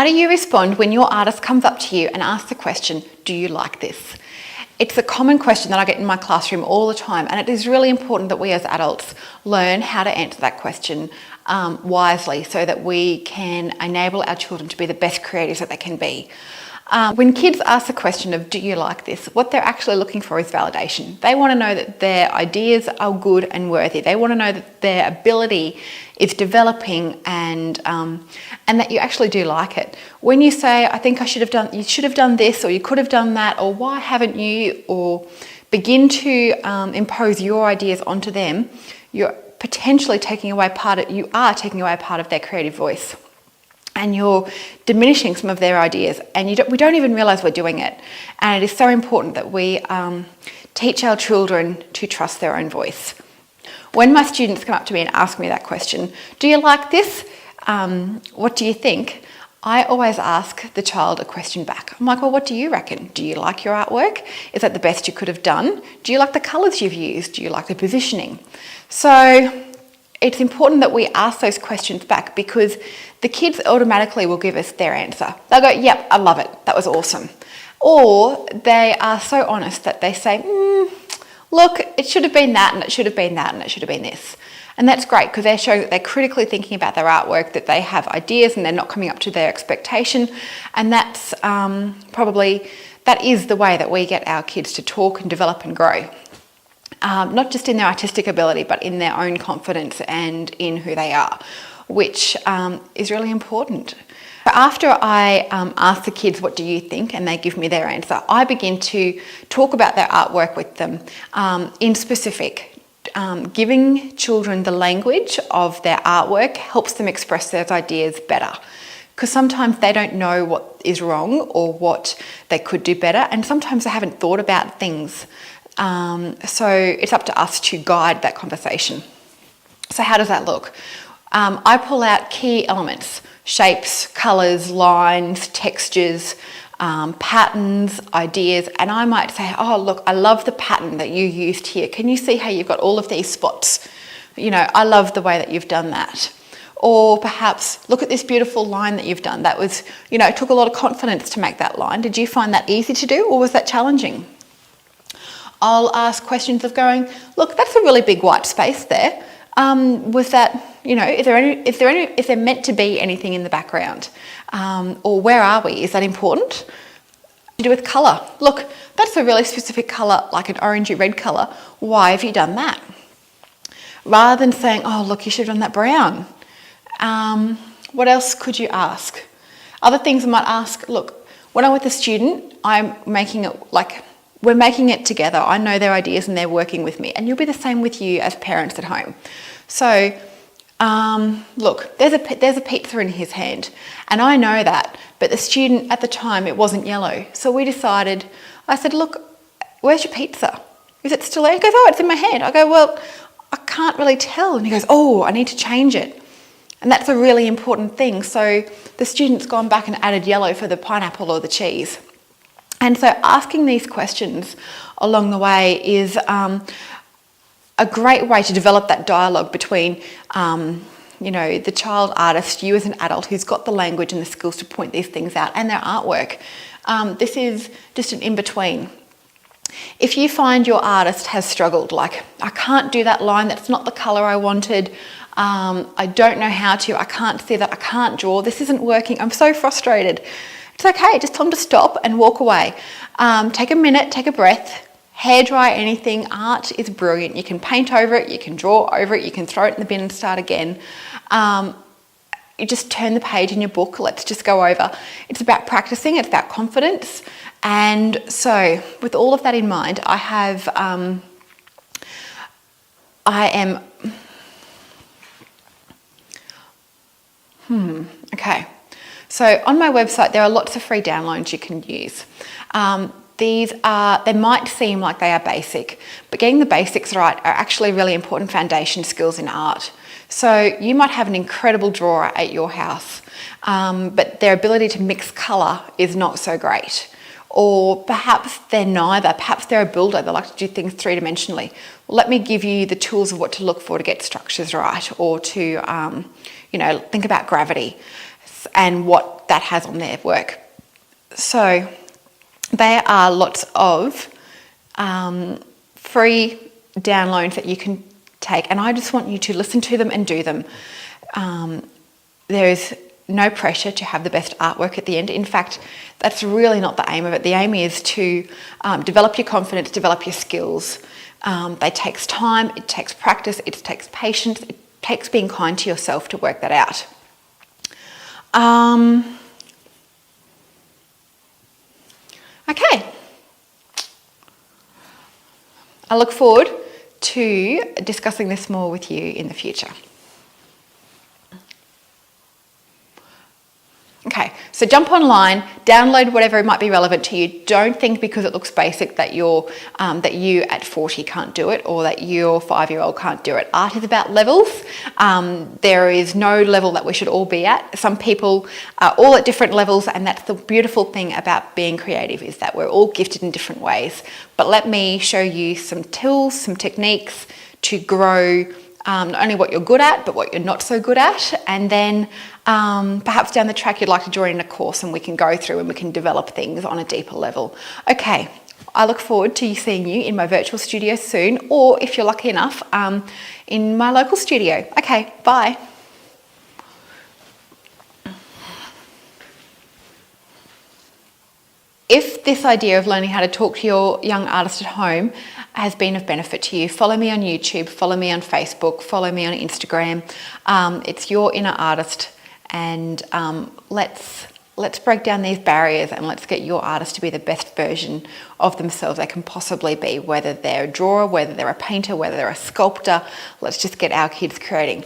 How do you respond when your artist comes up to you and asks the question, do you like this? It's a common question that I get in my classroom all the time, and it is really important that we as adults learn how to answer that question wisely so that we can enable our children to be the best creators that they can be. When kids ask the question of, do you like this? What they're actually looking for is validation. They want to know that their ideas are good and worthy. They want to know that their ability is developing and that you actually do like it. When you say, I think you should have done this, or you could have done that, or why haven't you, or begin to impose your ideas onto them, you're potentially taking away part of their creative voice. And you're diminishing some of their ideas, and we don't even realise we're doing it. And it is so important that we teach our children to trust their own voice. When my students come up to me and ask me that question, do you like this? What do you think? I always ask the child a question back. I'm like, well, what do you reckon? Do you like your artwork? Is that the best you could have done? Do you like the colours you've used? Do you like the positioning? So it's important that we ask those questions back, because the kids automatically will give us their answer. They'll go, yep, I love it. That was awesome. Or they are so honest that they say, look, it should have been that, and it should have been that, and it should have been this. And that's great, because they show that they're critically thinking about their artwork, that they have ideas and they're not coming up to their expectation. And that's that is the way that we get our kids to talk and develop and grow. Not just in their artistic ability, but in their own confidence and in who they are, which is really important. After I ask the kids, what do you think? And they give me their answer, I begin to talk about their artwork with them in specific. Giving children the language of their artwork helps them express their ideas better. Because sometimes they don't know what is wrong or what they could do better, and sometimes they haven't thought about things. So it's up to us to guide that conversation. So how does that look? I pull out key elements: shapes, colours, lines, textures, patterns, ideas, and I might say, oh look, I love the pattern that you used here. Can you see how you've got all of these spots? I love the way that you've done that. Or perhaps, look at this beautiful line that you've done. That was, it took a lot of confidence to make that line. Did you find that easy to do, or was that challenging? I'll ask questions of going, look, that's a really big white space there. Was that, is there meant to be anything in the background? Or where are we? Is that important? To do with colour. Look, that's a really specific colour, like an orangey red colour. Why have you done that? Rather than saying, oh, look, you should have done that brown. What else could you ask? Other things I might ask, look, when I'm with a student, we're making it together. I know their ideas and they're working with me. And you'll be the same with you as parents at home. So, look, there's a pizza in his hand. And I know that. But the student at the time, it wasn't yellow. So I said, look, where's your pizza? Is it still there? He goes, oh, it's in my hand. I go, well, I can't really tell. And he goes, oh, I need to change it. And that's a really important thing. So the student's gone back and added yellow for the pineapple or the cheese. And so asking these questions along the way is a great way to develop that dialogue between, the child artist, you as an adult who's got the language and the skills to point these things out, and their artwork. This is just an in-between. If you find your artist has struggled, like, I can't do that line, that's not the colour I wanted, I don't know how to, I can't see that, I can't draw, this isn't working, I'm so frustrated. It's okay, just tell them to stop and walk away. Take a minute, take a breath, hair dry anything. Art is brilliant. You can paint over it, you can draw over it, you can throw it in the bin and start again. You just turn the page in your book, let's just go over. It's about practicing, it's about confidence. And so with all of that in mind, okay. So on my website, there are lots of free downloads you can use. They might seem like they are basic, but getting the basics right are actually really important foundation skills in art. So you might have an incredible drawer at your house, but their ability to mix colour is not so great. Or perhaps they're neither. Perhaps they're a builder. They like to do things three-dimensionally. Well, let me give you the tools of what to look for to get structures right, or to, think about gravity. and what that has on their work. So there are lots of free downloads that you can take, and I just want you to listen to them and do them. There is no pressure to have the best artwork at the end. In fact, that's really not the aim of it. The aim is to develop your confidence, develop your skills. It takes time, it takes practice, it takes patience, it takes being kind to yourself to work that out. Okay. I look forward to discussing this more with you in the future. Okay, so jump online, download whatever might be relevant to you. Don't think because it looks basic that you at 40 can't do it, or that your 5-year-old can't do it. Art is about levels. There is no level that we should all be at. Some people are all at different levels, and that's the beautiful thing about being creative, is that we're all gifted in different ways. But let me show you some tools, some techniques to grow not only what you're good at, but what you're not so good at. And then perhaps down the track you'd like to join in a course and we can go through and we can develop things on a deeper level. Okay, I look forward to seeing you in my virtual studio soon, or if you're lucky enough, in my local studio. Okay, bye. If this idea of learning how to talk to your young artist at home has been of benefit to you, follow me on YouTube, follow me on Facebook, follow me on Instagram. It's Your Inner Artist, and let's break down these barriers and let's get your artist to be the best version of themselves they can possibly be, whether they're a drawer, whether they're a painter, whether they're a sculptor. Let's just get our kids creating.